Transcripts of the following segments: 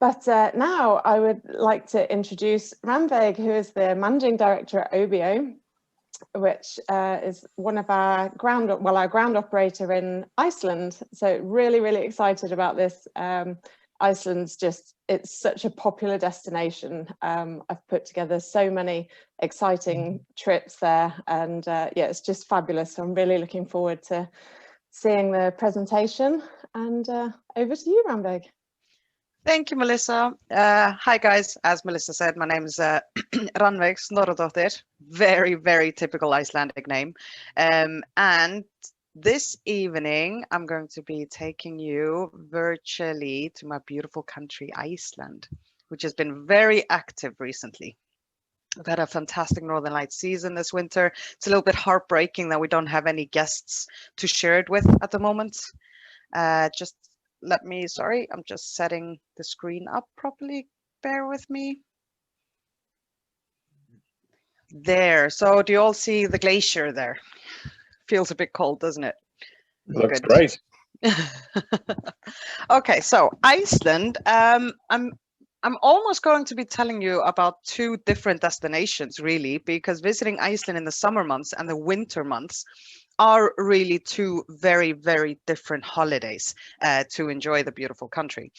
But now I would like to introduce Rannveig, who is the Managing Director at OBO, which is one of our ground operator in Iceland. So really, really excited about this. Iceland's it's such a popular destination. I've put together so many exciting trips there, and yeah, it's just fabulous. So I'm really looking forward to seeing the presentation, and over to you, Rannveig. Thank you, Melissa. Hi guys, as Melissa said, my name is Rannveig Snorradóttir, very, very typical Icelandic name. And this evening, I'm going to be taking you virtually to my beautiful country, Iceland, which has been very active recently. We've had a fantastic Northern Lights season this winter. It's a little bit heartbreaking that we don't have any guests to share it with at the moment. Sorry, I'm just setting the screen up properly. Bear with me. There, so do you all see the glacier there? Feels a bit cold, doesn't it? Looks great. Okay, so Iceland, I'm almost going to be telling you about two different destinations, really, because visiting Iceland in the summer months and the winter months are really two very, very different holidays to enjoy the beautiful country.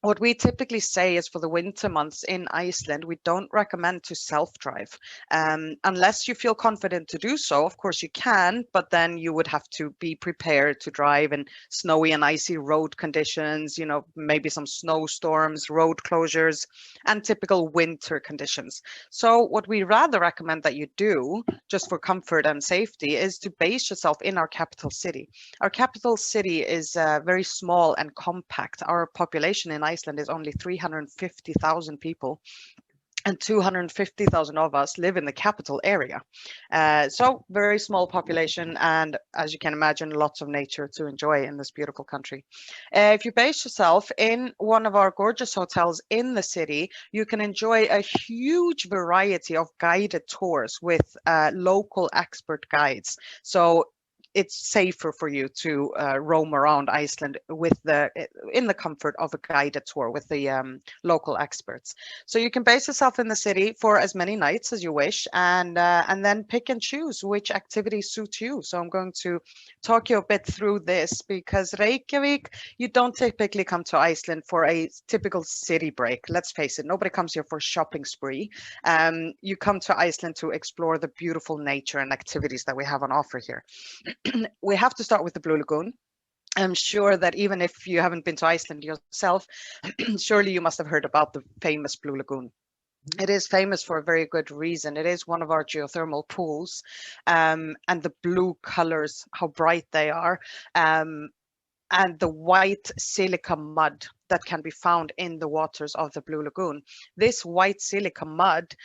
What we typically say is for the winter months in Iceland, we don't recommend to self-drive unless you feel confident to do so. Of course you can, but then you would have to be prepared to drive in snowy and icy road conditions, you know, maybe some snowstorms, road closures, and typical winter conditions. So what we rather recommend that you do, just for comfort and safety, is to base yourself in our capital city. Our capital city is very small and compact. Our population in Iceland is only 350,000 people, and 250,000 of us live in the capital area. So very small population, and as you can imagine, lots of nature to enjoy in this beautiful country. If you base yourself in one of our gorgeous hotels in the city, you can enjoy a huge variety of guided tours with local expert guides. So it's safer for you to roam around Iceland in the comfort of a guided tour with the local experts. So you can base yourself in the city for as many nights as you wish, and then pick and choose which activities suit you. So I'm going to talk you a bit through this, because Reykjavik, you don't typically come to Iceland for a typical city break. Let's face it, nobody comes here for a shopping spree. You come to Iceland to explore the beautiful nature and activities that we have on offer here. We have to start with the Blue Lagoon. I'm sure that even if you haven't been to Iceland yourself, surely you must have heard about the famous Blue Lagoon. It is famous for a very good reason. It is one of our geothermal pools, and the blue colors, how bright they are, and the white silica mud that can be found in the waters of the Blue Lagoon. This white silica mud,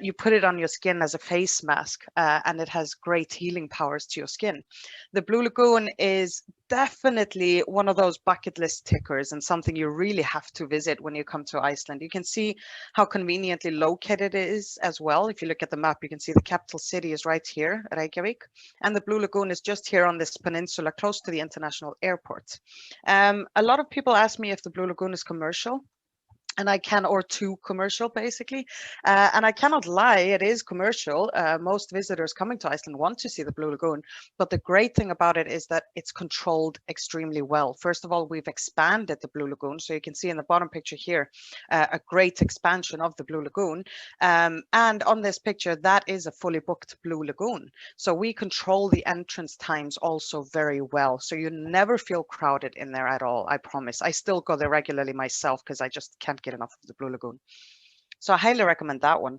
you put it on your skin as a face mask, and it has great healing powers to your skin. The Blue Lagoon is definitely one of those bucket list tickers and something you really have to visit when you come to Iceland. You can see how conveniently located it is as well. If you look at the map, you can see the capital city is right here, Reykjavik, and the Blue Lagoon is just here on this peninsula close to the international airport. A lot of people ask me if the Blue Lagoon is commercial. Or too commercial, basically. And I cannot lie, it is commercial. Most visitors coming to Iceland want to see the Blue Lagoon, but the great thing about it is that it's controlled extremely well. First of all, we've expanded the Blue Lagoon. So you can see in the bottom picture here, a great expansion of the Blue Lagoon. And on this picture, that is a fully booked Blue Lagoon. So we control the entrance times also very well. So you never feel crowded in there at all, I promise. I still go there regularly myself because I just can't get enough of the Blue Lagoon. So I highly recommend that one.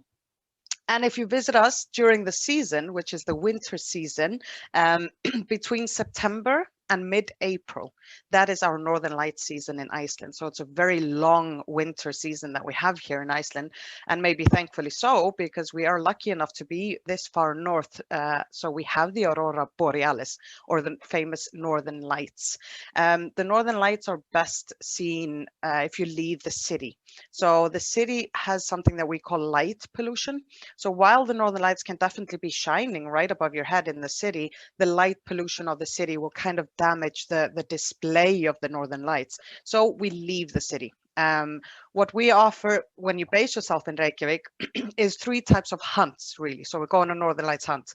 And if you visit us during the season, which is the winter season, between September and mid-April, that is our Northern Lights season in Iceland. So it's a very long winter season that we have here in Iceland, and maybe thankfully so, because we are lucky enough to be this far north. So we have the Aurora Borealis, or the famous Northern Lights. The Northern Lights are best seen if you leave the city. So the city has something that we call light pollution. So while the Northern Lights can definitely be shining right above your head in the city, the light pollution of the city will kind of damage the display of the Northern Lights. So we leave the city. What we offer when you base yourself in Reykjavik is 3 types of hunts, really. So we go on a Northern Lights hunt.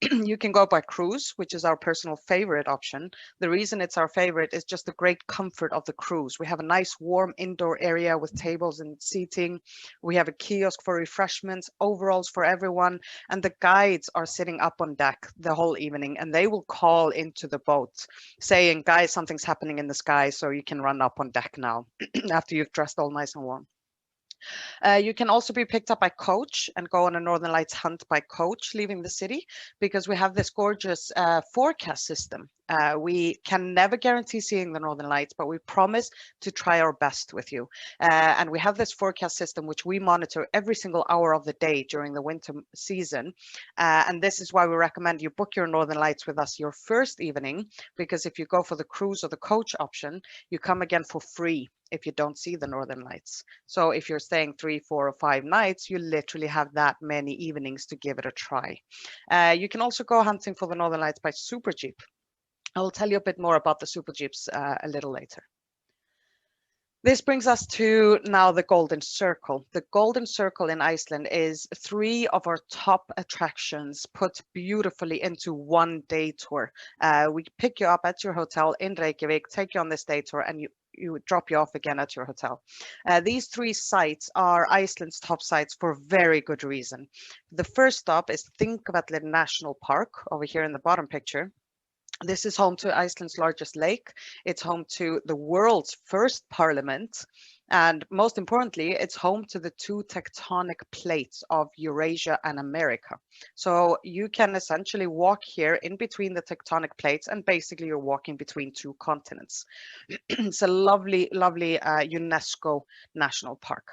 You can go by cruise, which is our personal favorite option. The reason it's our favorite is just the great comfort of the cruise. We have a nice warm indoor area with tables and seating. We have a kiosk for refreshments, overalls for everyone, and the guides are sitting up on deck the whole evening, and they will call into the boat saying, guys, something's happening in the sky, so you can run up on deck now after you've dressed all nice and warm. You can also be picked up by coach and go on a Northern Lights hunt by coach, leaving the city, because we have this gorgeous forecast system. We can never guarantee seeing the Northern Lights, but we promise to try our best with you. And we have this forecast system which we monitor every single hour of the day during the winter season. And this is why we recommend you book your Northern Lights with us your first evening, because if you go for the cruise or the coach option, you come again for free if you don't see the Northern Lights. So if you're staying 3, 4, or 5 nights, you literally have that many evenings to give it a try. You can also go hunting for the Northern Lights by Super Jeep. I will tell you a bit more about the Super Jeeps a little later. This brings us to now the Golden Circle. The Golden Circle in Iceland is 3 of our top attractions put beautifully into one day tour. We pick you up at your hotel in Reykjavik, take you on this day tour, and you drop you off again at your hotel. These 3 sites are Iceland's top sites for very good reason. The first stop is Thingvellir National Park over here in the bottom picture. This is home to Iceland's largest lake. It's home to the world's first parliament. And most importantly, it's home to the 2 tectonic plates of Eurasia and America. So you can essentially walk here in between the tectonic plates, and basically you're walking between 2 continents. It's a lovely, lovely UNESCO national park.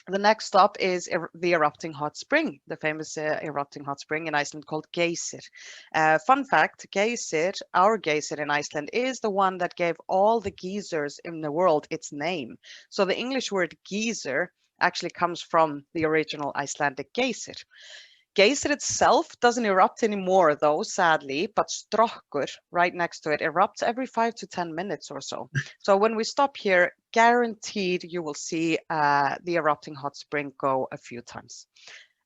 The next stop is the erupting hot spring, the famous erupting hot spring in Iceland called Geysir. Fun fact, Geysir, our Geysir in Iceland, is the one that gave all the geysers in the world its name. So the English word geyser actually comes from the original Icelandic Geysir. Geysir itself doesn't erupt anymore, though, sadly, but Strokkur, right next to it, erupts every 5 to 10 minutes or so. So when we stop here, guaranteed you will see the erupting hot spring go a few times.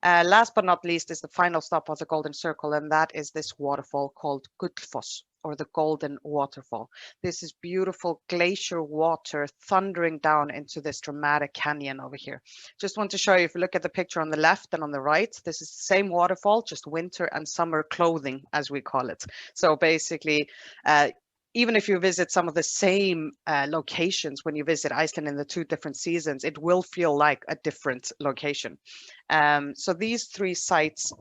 Last but not least is the final stop of the Golden Circle, and that is this waterfall called Gullfoss, or the Golden Waterfall. This is beautiful glacier water thundering down into this dramatic canyon over here. Just want to show you, if you look at the picture on the left and on the right, this is the same waterfall, just winter and summer clothing, as we call it. So basically, even if you visit some of the same locations when you visit Iceland in the 2 different seasons, it will feel like a different location. So these 3 sites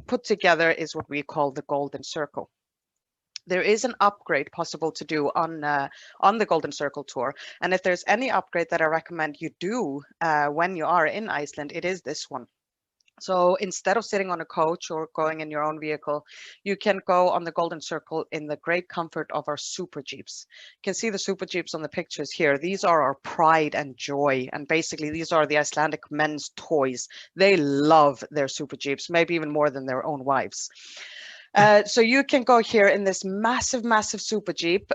put together is what we call the Golden Circle. There is an upgrade possible to do on the Golden Circle tour. And if there's any upgrade that I recommend you do when you are in Iceland, it is this one. So instead of sitting on a coach or going in your own vehicle, you can go on the Golden Circle in the great comfort of our Super Jeeps. You can see the Super Jeeps on the pictures here. These are our pride and joy. And basically, these are the Icelandic men's toys. They love their Super Jeeps, maybe even more than their own wives. So you can go here in this massive, massive Super Jeep,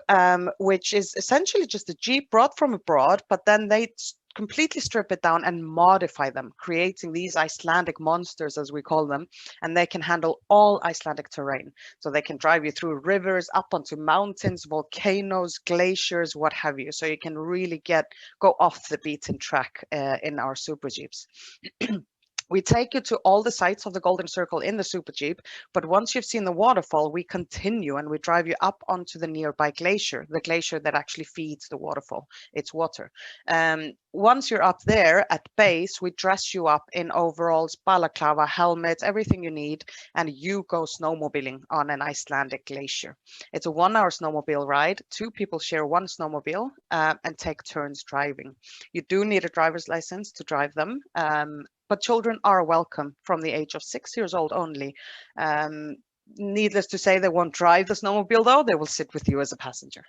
which is essentially just a Jeep brought from abroad, but then they completely strip it down and modify them, creating these Icelandic monsters, as we call them, and they can handle all Icelandic terrain. So they can drive you through rivers, up onto mountains, volcanoes, glaciers, what have you. So you can really go off the beaten track in our Super Jeeps. We take you to all the sites of the Golden Circle in the Super Jeep, but once you've seen the waterfall, we continue and we drive you up onto the nearby glacier, the glacier that actually feeds the waterfall, its water. Once you're up there at base, we dress you up in overalls, balaclava, helmets, everything you need, and you go snowmobiling on an Icelandic glacier. It's a 1-hour snowmobile ride. 2 people share 1 snowmobile and take turns driving. You do need a driver's license to drive them. But children are welcome from the age of 6 years old only. Needless to say, they won't drive the snowmobile, though. They will sit with you as a passenger.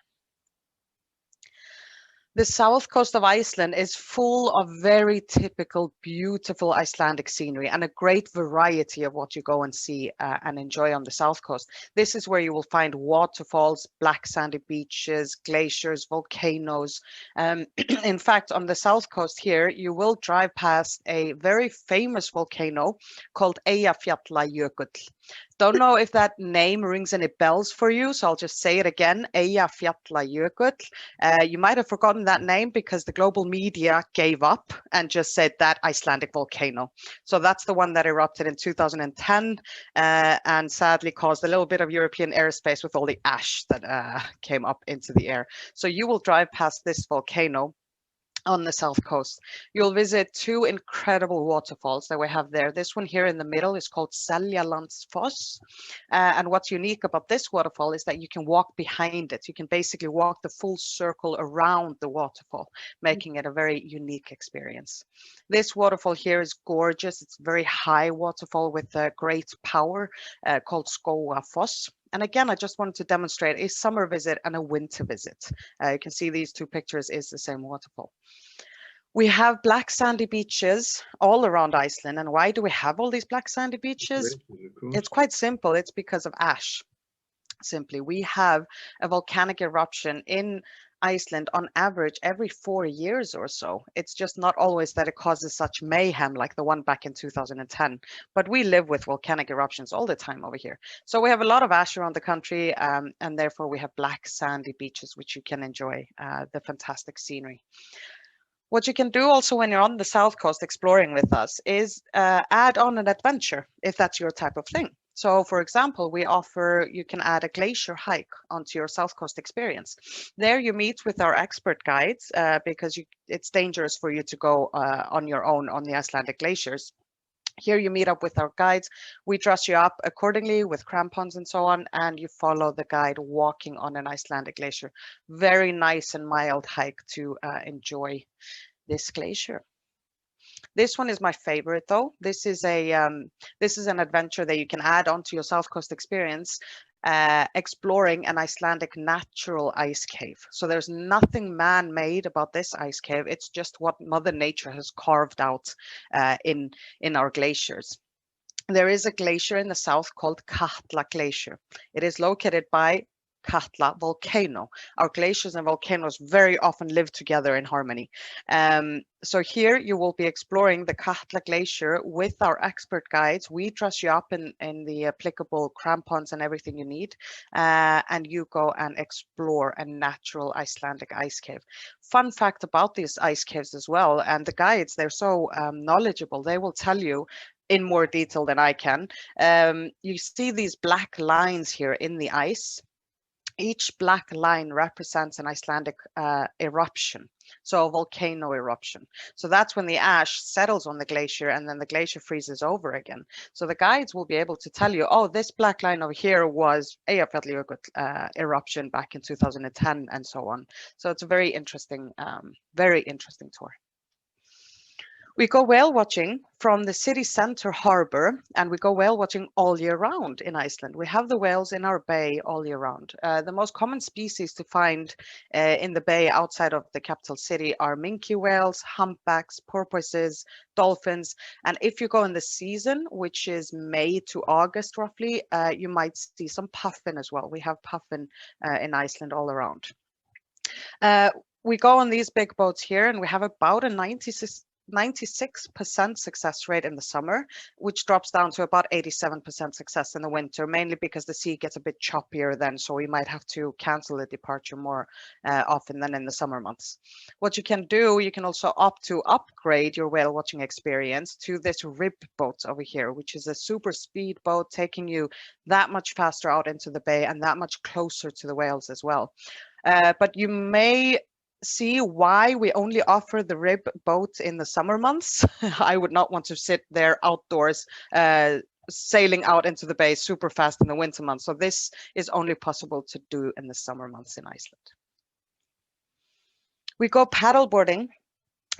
The south coast of Iceland is full of very typical, beautiful Icelandic scenery and a great variety of what you go and see and enjoy on the south coast. This is where you will find waterfalls, black sandy beaches, glaciers, volcanoes. In fact, on the south coast here, you will drive past a very famous volcano called Eyjafjallajökull. Don't know if that name rings any bells for you, so I'll just say it again, Eyjafjallajökull. You might have forgotten that name because the global media gave up and just said that Icelandic volcano. So that's the one that erupted in 2010 and sadly caused a little bit of European airspace with all the ash that came up into the air. So you will drive past this volcano on the south coast. You'll visit two incredible waterfalls that we have there. This one here in the middle is called Seljalandsfoss. And what's unique about this waterfall is that you can walk behind it. You can basically walk the full circle around the waterfall, making it a very unique experience. This waterfall here is gorgeous. It's a very high waterfall with great power called Skógafoss. And again, I just wanted to demonstrate a summer visit and a winter visit. You can see these two pictures is the same waterfall. We have black sandy beaches all around Iceland. And why do we have all these black sandy beaches? It's quite simple. It's because of ash. Simply, we have a volcanic eruption in Iceland on average every 4 years or so. It's just not always that it causes such mayhem like the one back in 2010, but we live with volcanic eruptions all the time over here. So we have a lot of ash around the country and therefore we have black sandy beaches, which you can enjoy the fantastic scenery. What you can do also when you're on the south coast exploring with us is add on an adventure if that's your type of thing. So for example, you can add a glacier hike onto your South Coast experience. There you meet with our expert guides because it's dangerous for you to go on your own on the Icelandic glaciers. Here you meet up with our guides. We dress you up accordingly with crampons and so on, and you follow the guide walking on an Icelandic glacier. Very nice and mild hike to enjoy this glacier. This one is my favorite though. This is an adventure that you can add onto your South Coast experience, exploring an Icelandic natural ice cave. So there's nothing man-made about this ice cave. It's just what Mother Nature has carved out in our glaciers. There is a glacier in the south called Katla Glacier. It is located by Katla volcano. Our glaciers and volcanoes very often live together in harmony. So here you will be exploring the Katla Glacier with our expert guides. We dress you up in the applicable crampons and everything you need, and you go and explore a natural Icelandic ice cave. Fun fact about these ice caves as well, and the guides, they're so knowledgeable. They will tell you in more detail than I can. You see these black lines here in the ice. Each black line represents an Icelandic eruption, so a volcano eruption. So that's when the ash settles on the glacier and then the glacier freezes over again. So the guides will be able to tell you, oh, this black line over here was Eyjafjallajökull eruption back in 2010 and so on. So it's a very interesting tour. We go whale watching from the city center harbor, and we go whale watching all year round in Iceland. We have the whales in our bay all year round. The most common species to find in the bay outside of the capital city are minke whales, humpbacks, porpoises, dolphins. And if you go in the season, which is May to August roughly, you might see some puffin as well. We have puffin in Iceland all around. We go on these big boats here, and we have about a 96% success rate in the summer, which drops down to about 87% success in the winter, mainly because the sea gets a bit choppier then, so we might have to cancel the departure more often than in the summer months. What you can do, you can also opt to upgrade your whale watching experience to this rib boat over here, which is a super speed boat taking you that much faster out into the bay and that much closer to the whales as well. But you may see why we only offer the rib boat in the summer months. I would not want to sit there outdoors sailing out into the bay super fast in the winter months. So this is only possible to do in the summer months in Iceland. We go paddleboarding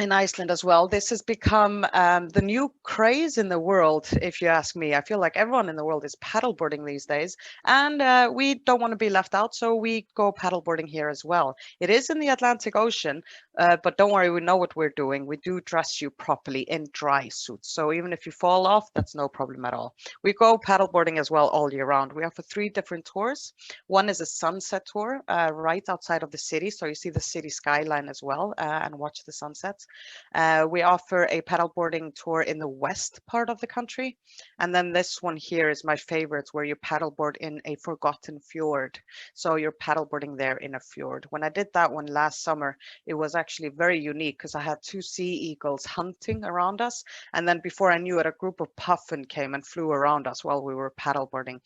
in Iceland as well. This has become the new craze in the world, if you ask me. I feel like everyone in the world is paddleboarding these days, and we don't want to be left out, so we go paddleboarding here as well. It is in the Atlantic Ocean, but don't worry, we know what we're doing. We do dress you properly in dry suits, so even if you fall off, that's no problem at all. We go paddleboarding as well all year round. We offer 3 different tours. One is a sunset tour right outside of the city, so you see the city skyline as well and watch the sunsets. We offer a paddleboarding tour in the west part of the country. And then this one here is my favorite, where you paddleboard in a forgotten fjord. So you're paddleboarding there in a fjord. When I did that one last summer, it was actually very unique because I had 2 sea eagles hunting around us. And then before I knew it, a group of puffin came and flew around us while we were paddleboarding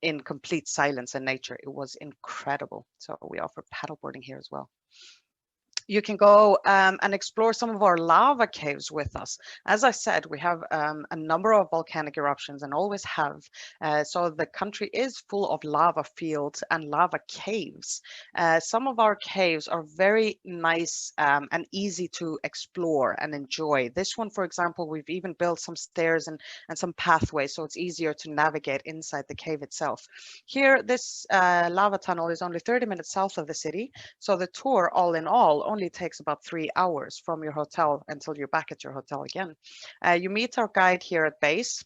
in complete silence and nature. It was incredible. So we offer paddleboarding here as well. You can go and explore some of our lava caves with us. As I said, we have a number of volcanic eruptions and always have. So the country is full of lava fields and lava caves. Some of our caves are very nice and easy to explore and enjoy. This one, for example, we've even built some stairs and some pathways, so it's easier to navigate inside the cave itself. Here, this lava tunnel is only 30 minutes south of the city. So the tour, all in all, only takes about 3 hours from your hotel until you're back at your hotel again. You meet our guide here at base,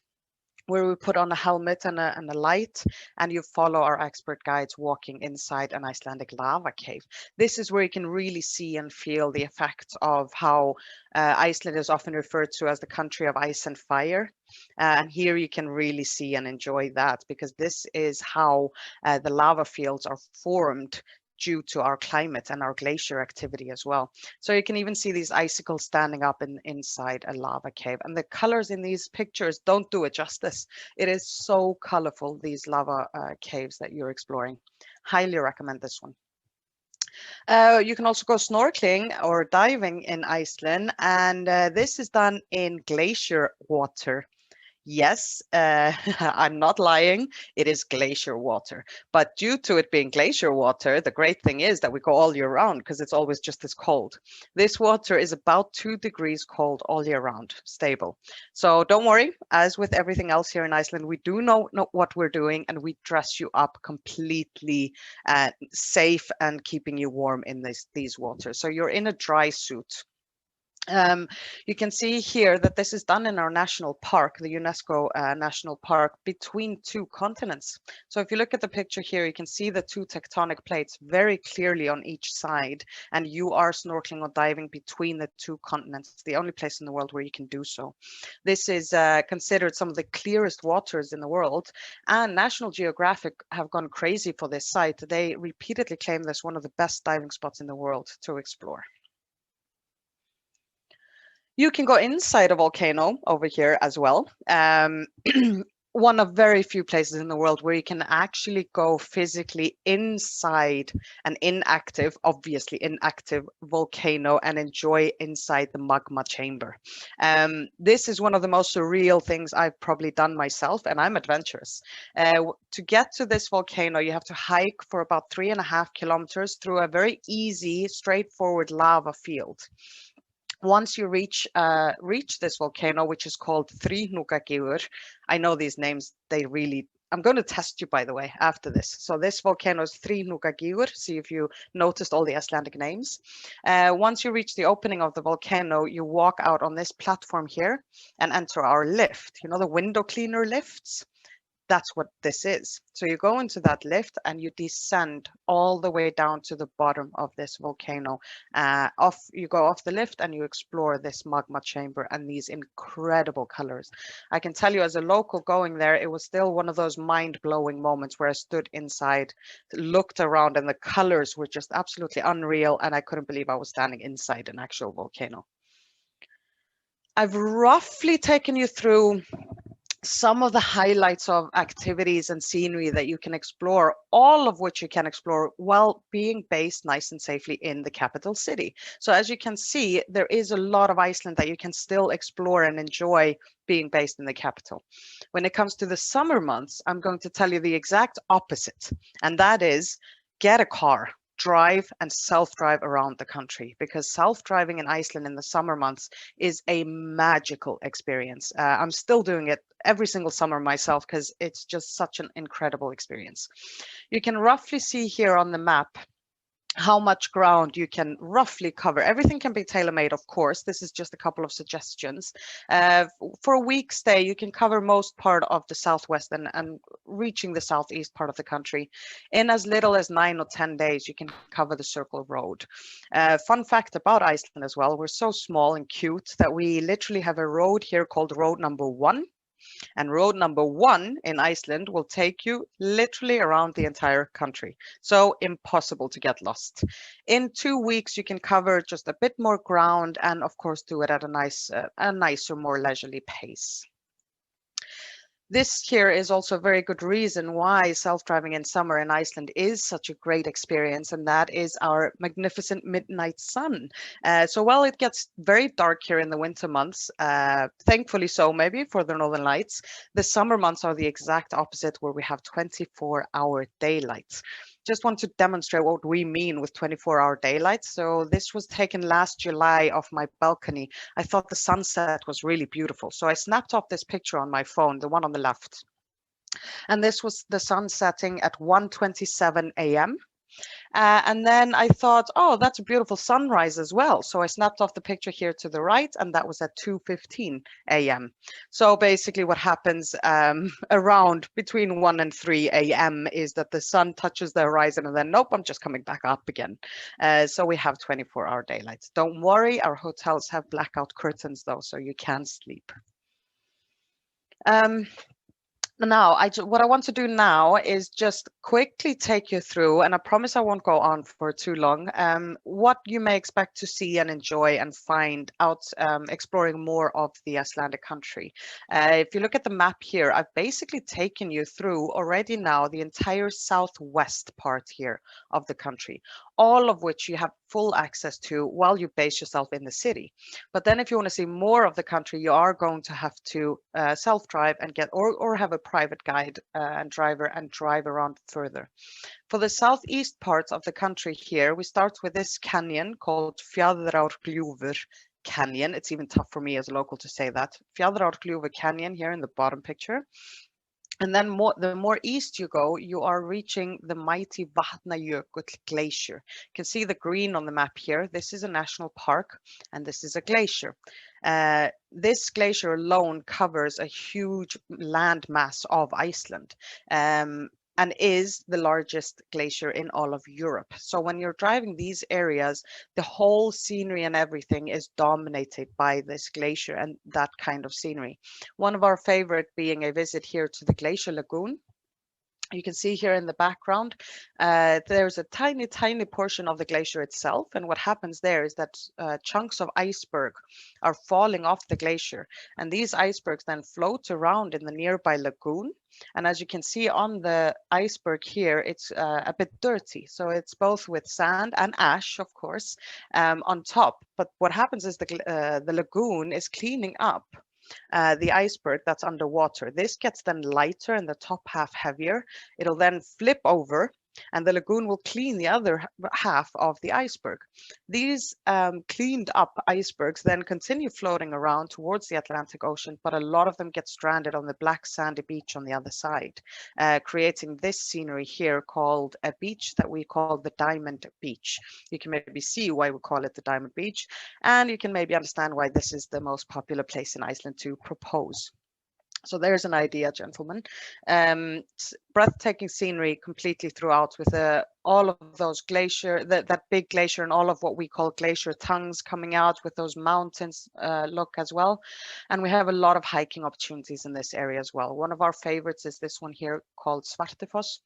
where we put on a helmet and a light, and you follow our expert guides walking inside an Icelandic lava cave. This is where you can really see and feel the effects of how Iceland is often referred to as the country of ice and fire. And here you can really see and enjoy that, because this is how the lava fields are formed due to our climate and our glacier activity as well. So you can even see these icicles standing up inside a lava cave. And the colors in these pictures don't do it justice. It is so colorful, these lava caves that you're exploring. Highly recommend this one. You can also go snorkeling or diving in Iceland, and this is done in glacier water. Yes, I'm not lying. It is glacier water. But due to it being glacier water, the great thing is that we go all year round because it's always just as cold. This water is about 2 degrees cold all year round, stable. So don't worry, as with everything else here in Iceland, we do know what we're doing, and we dress you up completely safe and keeping you warm in these waters. So you're in a dry suit. You can see here that this is done in our national park, the UNESCO National Park, between 2 continents. So if you look at the picture here, you can see the 2 tectonic plates very clearly on each side, and you are snorkeling or diving between the 2 continents. It's the only place in the world where you can do so. This is considered some of the clearest waters in the world, and National Geographic have gone crazy for this site. They repeatedly claim this one of the best diving spots in the world to explore. You can go inside a volcano over here as well. One of very few places in the world where you can actually go physically inside an obviously inactive volcano and enjoy inside the magma chamber. This is one of the most surreal things I've probably done myself, and I'm adventurous. To get to this volcano, you have to hike for about 3.5 kilometers through a very easy, straightforward lava field. Once you reach this volcano, which is called Þríhnúkagígur, I know these names, I'm going to test you, by the way, after this. So this volcano is Þríhnúkagígur. See if you noticed all the Icelandic names. Once you reach the opening of the volcano, you walk out on this platform here and enter our lift. You know, the window cleaner lifts? That's what this is. So you go into that lift and you descend all the way down to the bottom of this volcano. You go off the lift and you explore this magma chamber and these incredible colors. I can tell you, as a local going there, it was still one of those mind-blowing moments where I stood inside, looked around, and the colors were just absolutely unreal, and I couldn't believe I was standing inside an actual volcano. I've roughly taken you through some of the highlights of activities and scenery that you can explore, all of which you can explore while being based nice and safely in the capital city. So as you can see, there is a lot of Iceland that you can still explore and enjoy being based in the capital. When it comes to the summer months, I'm going to tell you the exact opposite, and that is get a car. drive and self-drive around the country, because self-driving in Iceland in the summer months is a magical experience. I'm still doing it every single summer myself because it's just such an incredible experience. You can roughly see here on the map how much ground you can roughly cover. Everything can be tailor-made, of course. This is just a couple of suggestions. For a week stay, you can cover most part of the southwest and reaching the southeast part of the country. In as little as 9 or 10 days, you can cover the Circle Road. Fun fact about Iceland as well, we're so small and cute that we literally have a road here called Road Number 1. And road number 1 in Iceland will take you literally around the entire country. So impossible to get lost. In 2 weeks, you can cover just a bit more ground and of course do it at a nicer, more leisurely pace. This here is also a very good reason why self-driving in summer in Iceland is such a great experience, and that is our magnificent midnight sun. So while it gets very dark here in the winter months, thankfully so maybe for the Northern Lights, the summer months are the exact opposite, where we have 24-hour daylight. Just want to demonstrate what we mean with 24-hour daylight. So this was taken last July off my balcony. I thought the sunset was really beautiful. So I snapped off this picture on my phone, the one on the left. And this was the sun setting at 1:27 a.m. And then I thought, oh, that's a beautiful sunrise as well. So I snapped off the picture here to the right, and that was at 2:15 a.m. So basically what happens around between 1 and 3 a.m. is that the sun touches the horizon and then, nope, I'm just coming back up again. So we have 24-hour daylight. Don't worry, our hotels have blackout curtains though, so you can sleep. Now, what I want to do now is just quickly take you through, and I promise I won't go on for too long, what you may expect to see and enjoy and find out exploring more of the Icelandic country. If you look at the map here, I've basically taken you through already now the entire southwest part here of the country, all of which you have full access to while you base yourself in the city. But then if you want to see more of the country, you are going to have to self-drive and get or have a private guide and driver and drive around further. For the southeast parts of the country here, we start with this canyon called Fjaðrárgljúfur Canyon. It's even tough for me as a local to say that. Fjaðrárgljúfur Canyon here in the bottom picture. And then the more east you go, you are reaching the mighty Vatnajökull Glacier. You can see the green on the map here. This is a national park, and this is a glacier. This glacier alone covers a huge land mass of Iceland. And is the largest glacier in all of Europe. So when you're driving these areas, the whole scenery and everything is dominated by this glacier and that kind of scenery. One of our favorite being a visit here to the Glacier Lagoon. You can see here in the background, there's a tiny, tiny portion of the glacier itself. And what happens there is that chunks of iceberg are falling off the glacier. And these icebergs then float around in the nearby lagoon. And as you can see on the iceberg here, it's a bit dirty. So it's both with sand and ash, of course, on top. But what happens is the lagoon is cleaning up the iceberg that's underwater. This gets then lighter and the top half heavier. It'll then flip over and the lagoon will clean the other half of the iceberg. These cleaned up icebergs then continue floating around towards the Atlantic Ocean, but a lot of them get stranded on the black sandy beach on the other side, creating this scenery here called a beach that we call the Diamond Beach. You can maybe see why we call it the Diamond Beach, and you can maybe understand why this is the most popular place in Iceland to propose. So there's an idea, gentlemen. Breathtaking scenery completely throughout with all of those glacier, that big glacier and all of what we call glacier tongues coming out with those mountains look as well. And we have a lot of hiking opportunities in this area as well. One of our favorites is this one here called Svartifoss,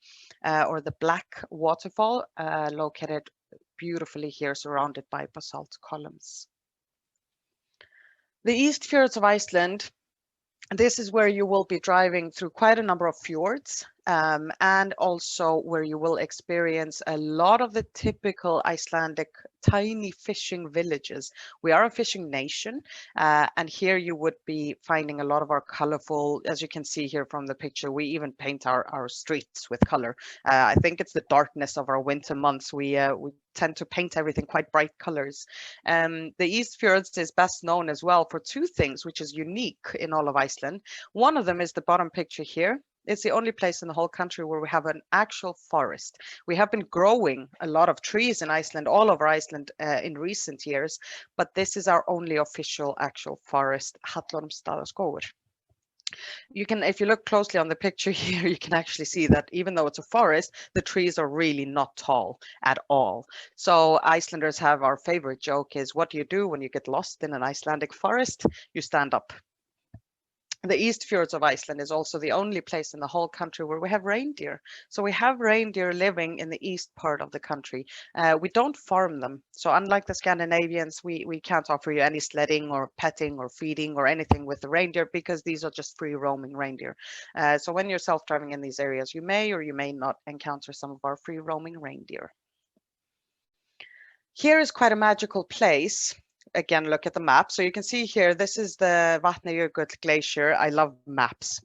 or the Black Waterfall, located beautifully here, surrounded by basalt columns. The East Fjords of Iceland. This is where you will be driving through quite a number of fjords. and also where you will experience a lot of the typical Icelandic tiny fishing villages. We are a fishing nation, and here you would be finding a lot of our colorful, as you can see here from the picture, we even paint our streets with color. I think it's the darkness of our winter months. We tend to paint everything quite bright colors. The East Fjords is best known as well for two things, which is unique in all of Iceland. One of them is the bottom picture here. It's the only place in the whole country where we have an actual forest. We have been growing a lot of trees in Iceland, all over Iceland in recent years, but this is our only official actual forest, Hallormsstaðaskógur. You can, if you look closely on the picture here, you can actually see that even though it's a forest, the trees are really not tall at all. So Icelanders have our favorite joke is, what do you do when you get lost in an Icelandic forest? You stand up. The East Fjords of Iceland is also the only place in the whole country where we have reindeer. So we have reindeer living in the east part of the country. We don't farm them. So unlike the Scandinavians, we can't offer you any sledding or petting or feeding or anything with the reindeer because these are just free roaming reindeer. So when you're self-driving in these areas, you may or you may not encounter some of our free roaming reindeer. Here is quite a magical place. Again, look at the map. So you can see here, this is the Vatnajökull Glacier. I love maps,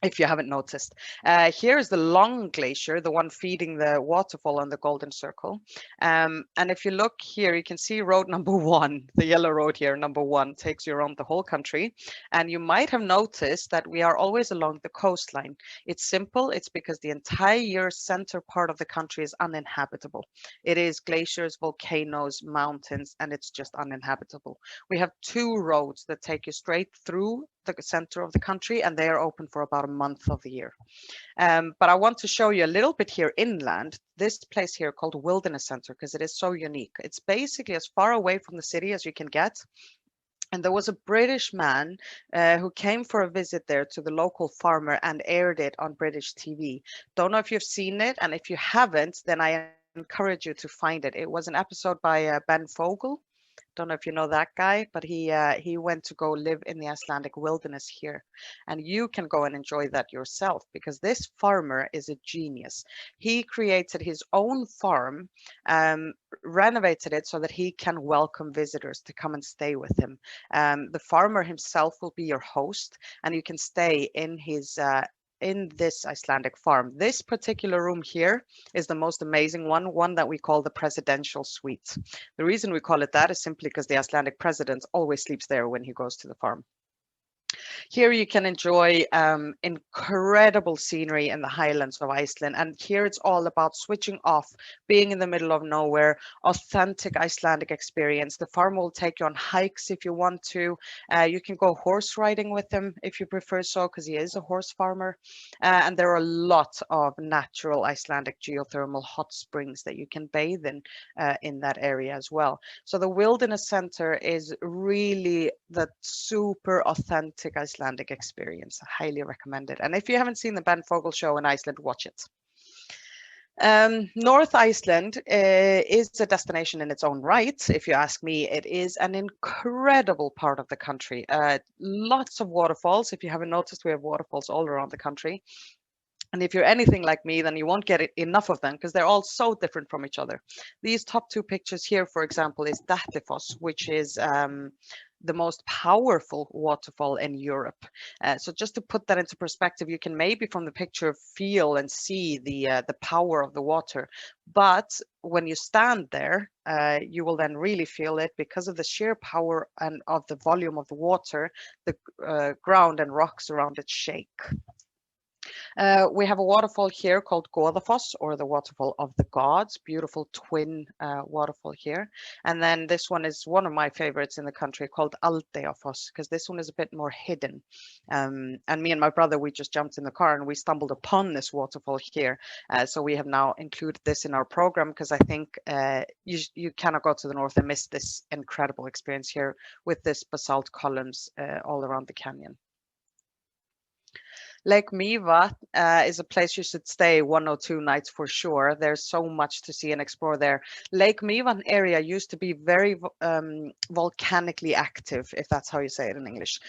if you haven't noticed. Here is the long glacier, the one feeding the waterfall on the Golden Circle. And if you look here, you can see road number 1, the yellow road here, number 1, takes you around the whole country. And you might have noticed that we are always along the coastline. It's simple. It's because the entire center part of the country is uninhabitable. It is glaciers, volcanoes, mountains, and it's just uninhabitable. We have 2 roads that take you straight through the center of the country, and they are open for about a month of the year. But I want to show you a little bit here inland, this place here called Wilderness Center, because it is so unique. It's basically as far away from the city as you can get. And there was a British man who came for a visit there to the local farmer and aired it on British TV. Don't know if you've seen it, and if you haven't, then I encourage you to find it. It was an episode by Ben Fogle. Don't know if you know that guy, but he went to go live in the Icelandic wilderness here, and you can go and enjoy that yourself because this farmer is a genius. He created his own farm, renovated it so that he can welcome visitors to come and stay with him. The farmer himself will be your host, and you can stay in his in this Icelandic farm. This particular room here is the most amazing one that we call the presidential suite. The reason we call it that is simply because the Icelandic president always sleeps there when he goes to the farm. Here you can enjoy incredible scenery in the highlands of Iceland. And here it's all about switching off, being in the middle of nowhere, authentic Icelandic experience. The farm will take you on hikes if you want to. You can go horse riding with him if you prefer so, because he is a horse farmer. And there are a lot of natural Icelandic geothermal hot springs that you can bathe in that area as well. So the Wilderness Center is really the super authentic Icelandic experience. I highly recommend it. And if you haven't seen the Ben Fogle show in Iceland, watch it. North Iceland is a destination in its own right. If you ask me, it is an incredible part of the country. Lots of waterfalls. If you haven't noticed, we have waterfalls all around the country. And if you're anything like me, then you won't get enough of them because they're all so different from each other. These top 2 pictures here, for example, is Dettifoss, which is the most powerful waterfall in Europe. So just to put that into perspective, you can maybe from the picture feel and see the power of the water. But when you stand there, you will then really feel it because of the sheer power and of the volume of the water. The ground and rocks around it shake. We have a waterfall here called Goðafoss, or the waterfall of the gods. Beautiful twin waterfall here. And then this one is one of my favorites in the country called Aldeafoss, because this one is a bit more hidden. And me and my brother, we just jumped in the car and we stumbled upon this waterfall here. So we have now included this in our program because I think you cannot go to the north and miss this incredible experience here with this basalt columns all around the canyon. Lake Miva is a place you should stay 1 or 2 nights for sure. There's so much to see and explore there. Lake Mivan area used to be very volcanically active, if that's how you say it in English.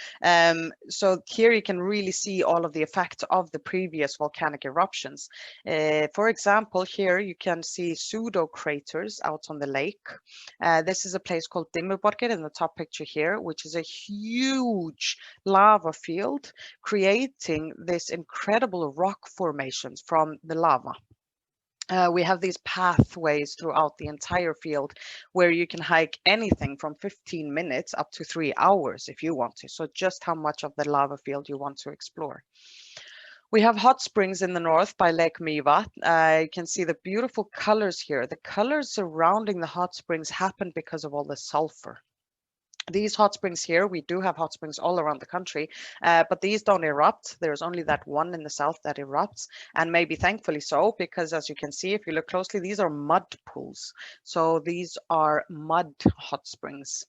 So here you can really see all of the effects of the previous volcanic eruptions. For example, here you can see pseudo craters out on the lake. This is a place called Dimmuborgir in the top picture here, which is a huge lava field creating this incredible rock formations from the lava. We have these pathways throughout the entire field where you can hike anything from 15 minutes up to 3 hours if you want to. So just how much of the lava field you want to explore. We have hot springs in the north by Lake Miva. You can see the beautiful colors here. The colors surrounding the hot springs happen because of all the sulfur. These hot springs here, we do have hot springs all around the country, but these don't erupt. There's only that one in the south that erupts, and maybe thankfully so, because as you can see, if you look closely, these are mud pools. So these are mud hot springs.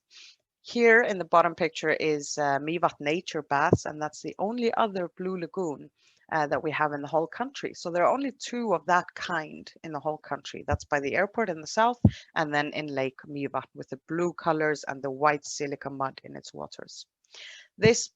Here in the bottom picture is Mivat Nature Baths, and that's the only other blue lagoon that we have in the whole country. So there are only 2 of that kind in the whole country. That's by the airport in the south, and then in Lake Mivat with the blue colors and the white silica mud in its waters. This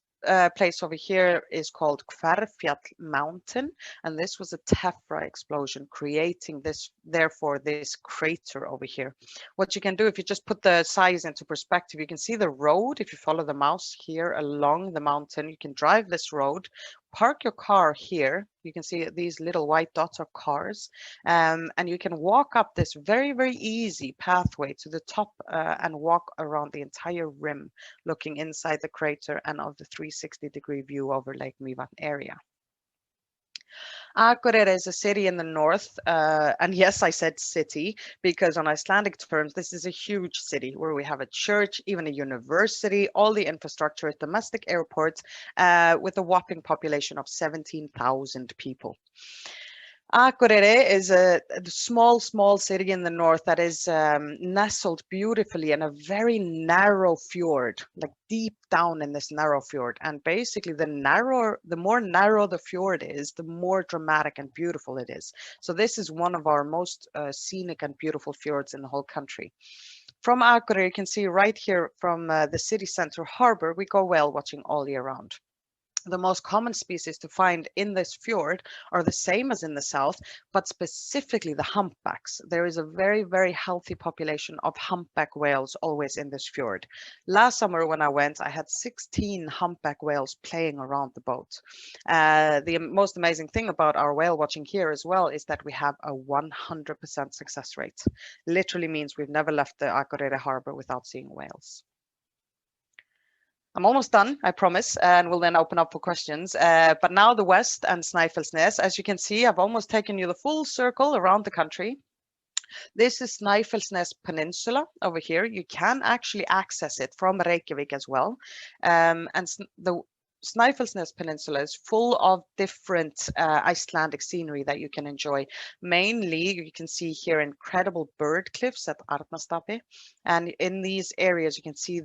place over here is called Kvarfjall Mountain, and this was a tephra explosion creating this, therefore, this crater over here. What you can do, if you just put the size into perspective, you can see the road. If you follow the mouse here along the mountain, you can drive this road, park your car here. You can see these little white dots are cars, and you can walk up this very, very easy pathway to the top and walk around the entire rim, looking inside the crater and of the 360-degree view over Lake Mivan area. Akureyri is a city in the north, and yes, I said city because on Icelandic terms, this is a huge city where we have a church, even a university, all the infrastructure, domestic airports, with a whopping population of 17,000 people. Akureyri is a small city in the north that is nestled beautifully in a very narrow fjord, like deep down in this narrow fjord. And basically the more narrow the fjord is, the more dramatic and beautiful it is. So this is one of our most scenic and beautiful fjords in the whole country. From Akureyri, you can see right here from the city center harbor, we go whale watching all year round. The most common species to find in this fjord are the same as in the south, but specifically the humpbacks. There is a very, very healthy population of humpback whales always in this fjord. Last summer when I went, I had 16 humpback whales playing around the boat. The most amazing thing about our whale watching here as well is that we have a 100% success rate. Literally means we've never left the Akureyri harbor without seeing whales. I'm almost done, I promise, and we'll then open up for questions. But now the west and Snæfellsnes. As you can see, I've almost taken you the full circle around the country. This is Snæfellsnes Peninsula over here. You can actually access it from Reykjavik as well. And the Snæfellsnes Peninsula is full of different Icelandic scenery that you can enjoy. Mainly, you can see here incredible bird cliffs at Arnastapi. And in these areas, you can see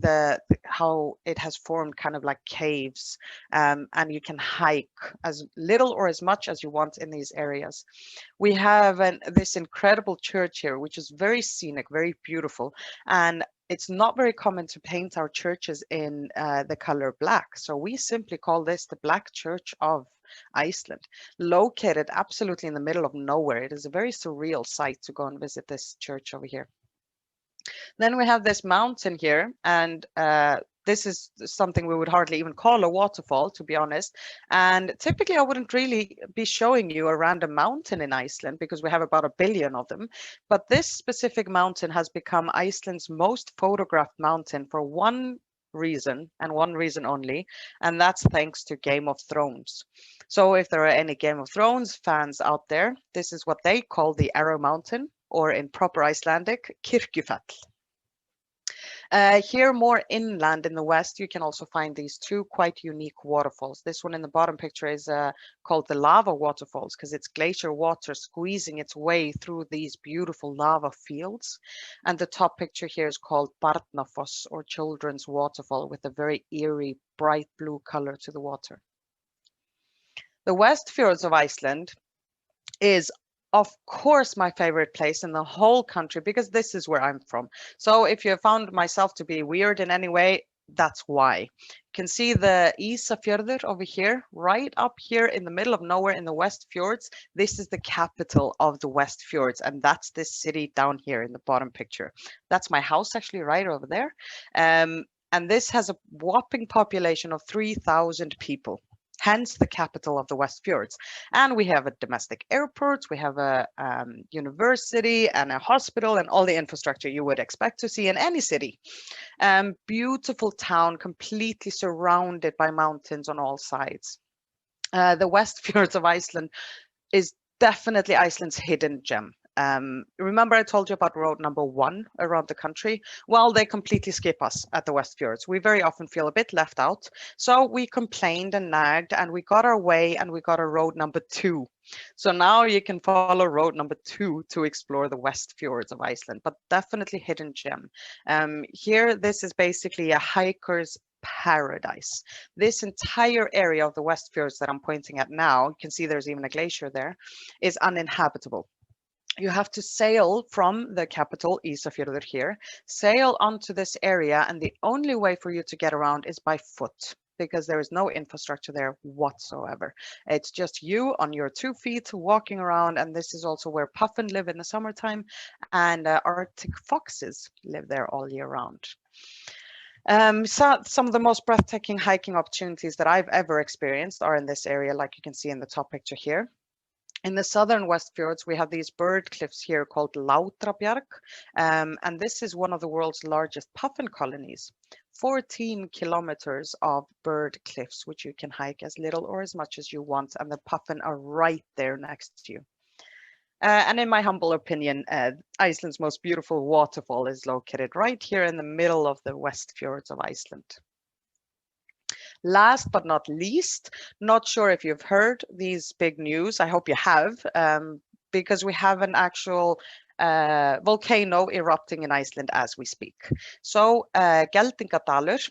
how it has formed kind of like caves. And you can hike as little or as much as you want in these areas. We have this incredible church here, which is very scenic, very beautiful. And it's not very common to paint our churches in the color black. So we simply call this the Black Church of Iceland, located absolutely in the middle of nowhere. It is a very surreal sight to go and visit this church over here. Then we have this mountain here, and this is something we would hardly even call a waterfall, to be honest. And typically I wouldn't really be showing you a random mountain in Iceland because we have about 1 billion of them. But this specific mountain has become Iceland's most photographed mountain for one reason and one reason only, and that's thanks to Game of Thrones. So if there are any Game of Thrones fans out there, this is what they call the Arrow Mountain, or in proper Icelandic, Kirkjufell. Here more inland in the west, you can also find these 2 quite unique waterfalls. This one in the bottom picture is called the lava waterfalls because it's glacier water squeezing its way through these beautiful lava fields. And the top picture here is called Barnafoss, or children's waterfall, with a very eerie bright blue color to the water. The West Fjords of Iceland is of course my favorite place in the whole country because this is where I'm from. So if you have found myself to be weird in any way, that's why. You can see the Ísafjörður over here, right up here in the middle of nowhere in the West Fjords. This is the capital of the West Fjords, and that's this city down here in the bottom picture. That's my house actually right over there. And this has a whopping population of 3,000 people. Hence the capital of the West Fjords. And we have a domestic airport, we have a university and a hospital and all the infrastructure you would expect to see in any city. Beautiful town, completely surrounded by mountains on all sides. The West Fjords of Iceland is definitely Iceland's hidden gem. Remember I told you about road number 1 around the country? Well, they completely skip us at the West Fjords. We very often feel a bit left out. So we complained and nagged and we got our way and we got a road number 2. So now you can follow road number 2 to explore the West Fjords of Iceland, but definitely hidden gem. Here, this is basically a hiker's paradise. This entire area of the West Fjords that I'm pointing at now, you can see there's even a glacier there, is uninhabitable. You have to sail from the capital, Ísafjörður here, sail onto this area, and the only way for you to get around is by foot because there is no infrastructure there whatsoever. It's just you on your 2 feet walking around, and this is also where puffin live in the summertime, and Arctic foxes live there all year round. So some of the most breathtaking hiking opportunities that I've ever experienced are in this area, like you can see in the top picture here. In the southern West Fjords, we have these bird cliffs here called Látrabjarg, and this is one of the world's largest puffin colonies. 14 kilometers of bird cliffs, which you can hike as little or as much as you want, and the puffin are right there next to you. And in my humble opinion, Iceland's most beautiful waterfall is located right here in the middle of the West Fjords of Iceland. Last but not least, not sure if you've heard these big news. I hope you have, because we have an actual volcano erupting in Iceland as we speak. So Geldingadalur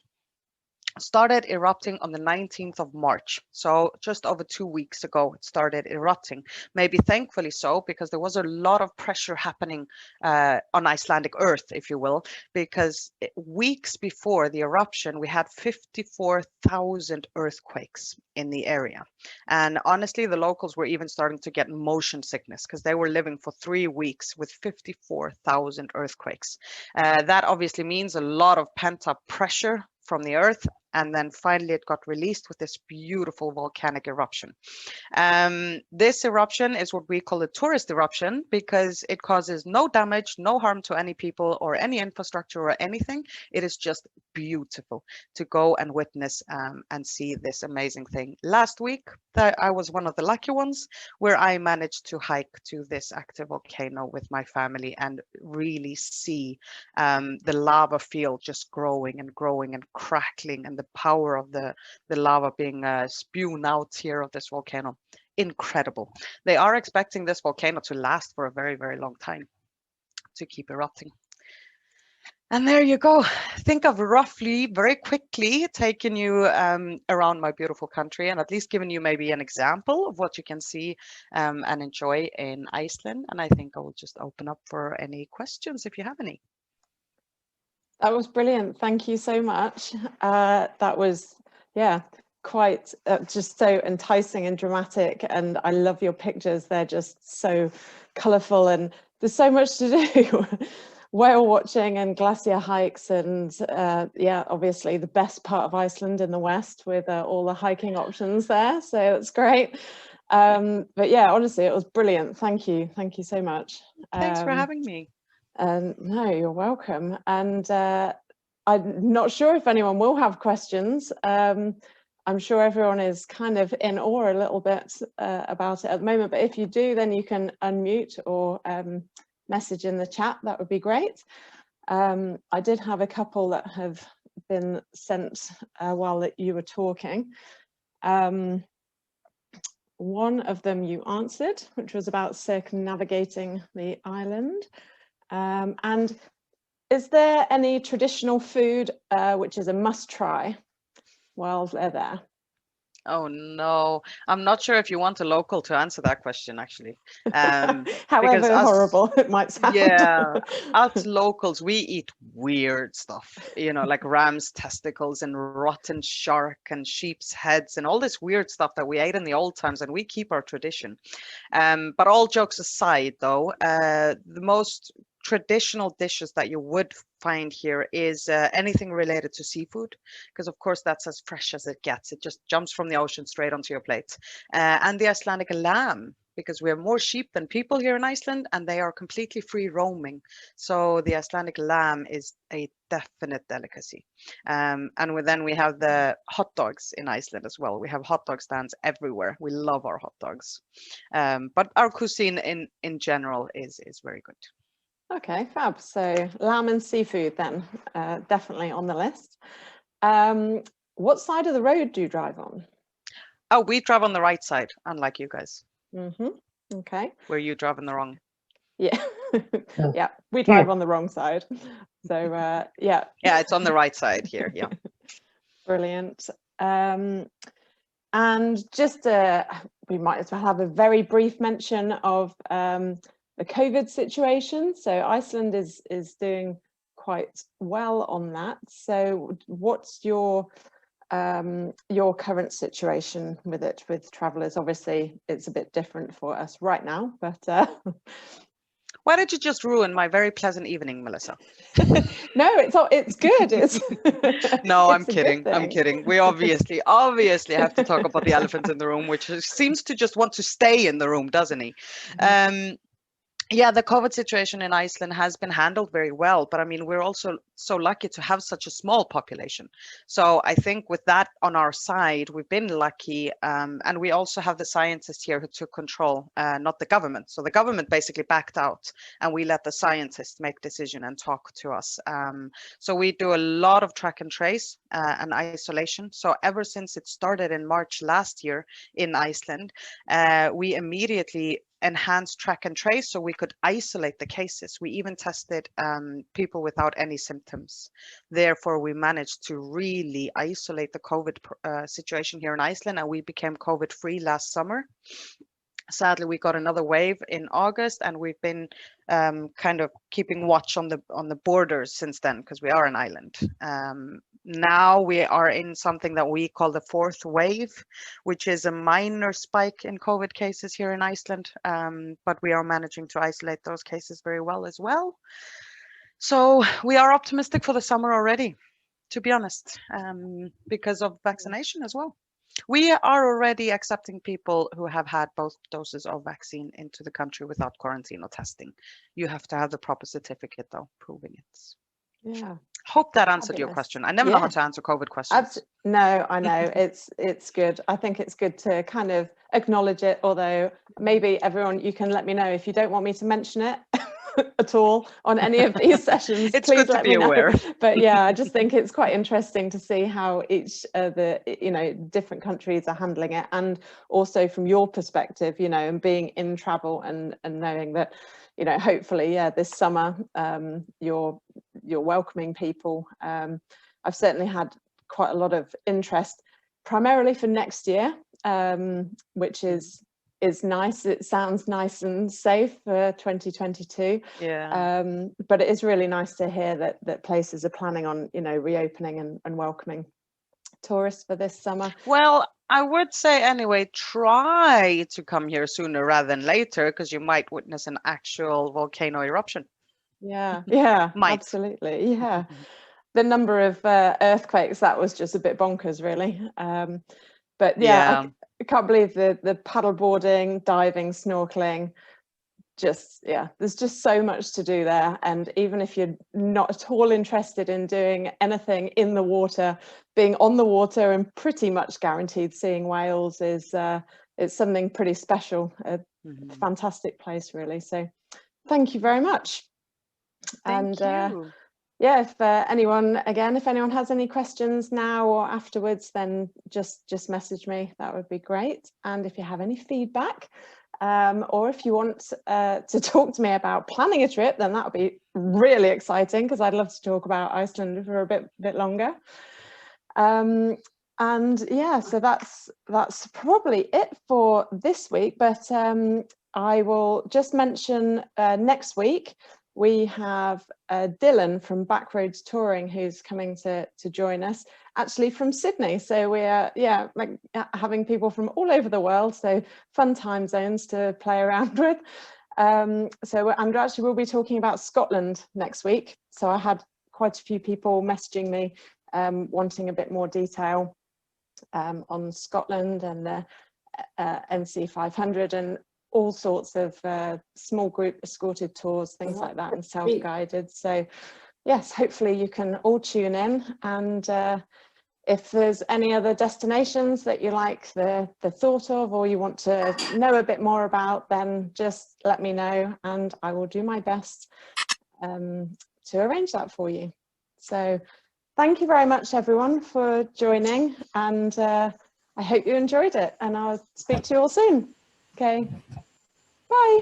started erupting on the 19th of March. So just over 2 weeks ago, it started erupting. Maybe thankfully so, because there was a lot of pressure happening on Icelandic earth, if you will, because weeks before the eruption, we had 54,000 earthquakes in the area. And honestly, the locals were even starting to get motion sickness because they were living for 3 weeks with 54,000 earthquakes. That obviously means a lot of pent-up pressure from the earth, and then finally it got released with this beautiful volcanic eruption. This eruption is what we call a tourist eruption because it causes no damage, no harm to any people or any infrastructure or anything. It is just beautiful to go and witness and see this amazing thing. Last week, I was one of the lucky ones where I managed to hike to this active volcano with my family and really see the lava field just growing and growing and crackling, and the power of the lava being spewed out here of this volcano. Incredible. They are expecting this volcano to last for a very, very long time, to keep erupting. And there you go. Think of roughly, very quickly, taking you around my beautiful country and at least giving you maybe an example of what you can see and enjoy in Iceland. And I think I will just open up for any questions if you have any. That was brilliant. Thank you so much. That was, yeah, quite just so enticing and dramatic. And I love your pictures. They're just so colourful and there's so much to do. Whale watching and glacier hikes and yeah, obviously the best part of Iceland in the west with all the hiking options there. So that's great. But yeah, honestly, it was brilliant. Thank you. Thank you so much. Thanks for having me. No, you're welcome. And I'm not sure if anyone will have questions. I'm sure everyone is kind of in awe a little bit about it at the moment, but if you do, then you can unmute or message in the chat. That would be great. I did have a couple that have been sent while you were talking. One of them you answered, which was about circumnavigating the island. And is there any traditional food which is a must try while they're there? Oh no, I'm not sure if you want a local to answer that question actually. Because However us, horrible it might sound. yeah, us locals, we eat weird stuff, like ram's testicles and rotten shark and sheep's heads and all this weird stuff that we ate in the old times, and we keep our tradition. But all jokes aside, though, the most traditional dishes that you would find here is anything related to seafood, because of course that's as fresh as it gets. It just jumps from the ocean straight onto your plate. And the Icelandic lamb, because we have more sheep than people here in Iceland, and they are completely free roaming. So the Icelandic lamb is a definite delicacy. Then we have the hot dogs in Iceland as well. We have hot dog stands everywhere. We love our hot dogs. But our cuisine in general is very good. Okay, fab. So lamb and seafood then, definitely on the list. What side of the road do you drive on? Oh, we drive on the right side, unlike you guys. Okay. Where you drive on the wrong. Yeah. Yeah, we drive on the wrong side. So yeah. Yeah, it's on the right side here. Yeah. Brilliant. And just we might as well have a very brief mention of the COVID situation. So Iceland is doing quite well on that. So what's your current situation with it, with travellers? Obviously, it's a bit different for us right now, but why did you just ruin my very pleasant evening, Melissa? No, it's good. It's no, it's I'm kidding. We obviously have to talk about the elephant in the room, which seems to just want to stay in the room, doesn't he? Yeah, the COVID situation in Iceland has been handled very well, but I mean, we're also so lucky to have such a small population. So I think with that on our side, we've been lucky. And we also have the scientists here who took control, not the government. So the government basically backed out and we let the scientists make decision and talk to us. So we do a lot of track and trace and isolation. So ever since it started in March last year in Iceland, we immediately enhanced track and trace so we could isolate the cases. We even tested people without any symptoms. Therefore, we managed to really isolate the COVID situation here in Iceland, and we became COVID free last summer. Sadly, we got another wave in August, and we've been kind of keeping watch on the borders since then, because we are an island. Now we are in something that we call the fourth wave, which is a minor spike in COVID cases here in Iceland, but we are managing to isolate those cases very well as well. So we are optimistic for the summer already, to be honest, because of vaccination as well. We are already accepting people who have had both doses of vaccine into the country without quarantine or testing. You have to have the proper certificate, though, proving it. Yeah. Hope that answered your question. I never know how to answer COVID questions. No, I know. It's good. I think it's good to kind of acknowledge it, although maybe everyone, you can let me know if you don't want me to mention it at all on any of these sessions. It's please good to let be me know. aware. But yeah, I just think it's quite interesting to see how each the different countries are handling it, and also from your perspective, and being in travel and knowing that, hopefully, this summer you're welcoming people. I've certainly had quite a lot of interest, primarily for next year, which is nice. It sounds nice and safe for 2022. Yeah. But it is really nice to hear that places are planning on, reopening and welcoming tourists for this summer. Well, I would say anyway, try to come here sooner rather than later, because you might witness an actual volcano eruption. Yeah, absolutely. Yeah. The number of earthquakes, that was just a bit bonkers, really. But yeah. I can't believe the paddle boarding, diving, snorkeling, there's just so much to do there. And even if you're not at all interested in doing anything in the water, being on the water and pretty much guaranteed seeing whales is it's something pretty special. A fantastic place, really. So thank you very much. Thank you. Yeah, if anyone has any questions now or afterwards, then just message me. That would be great. And if you have any feedback, or if you want to talk to me about planning a trip, then that would be really exciting, because I'd love to talk about Iceland for a bit longer. And yeah, so that's probably it for this week, but I will just mention next week we have Dylan from Backroads Touring who's coming to join us, actually from Sydney. So we're like having people from all over the world, so fun time zones to play around with. So actually we'll be talking about Scotland next week. So I had quite a few people messaging me wanting a bit more detail on Scotland and the NC 500 and all sorts of small group escorted tours, things like that, and self-guided. So yes, hopefully you can all tune in, and if there's any other destinations that you like the thought of, or you want to know a bit more about, then just let me know and I will do my best to arrange that for you. So thank you very much, everyone, for joining, and I hope you enjoyed it, and I'll speak to you all soon. Okay, bye.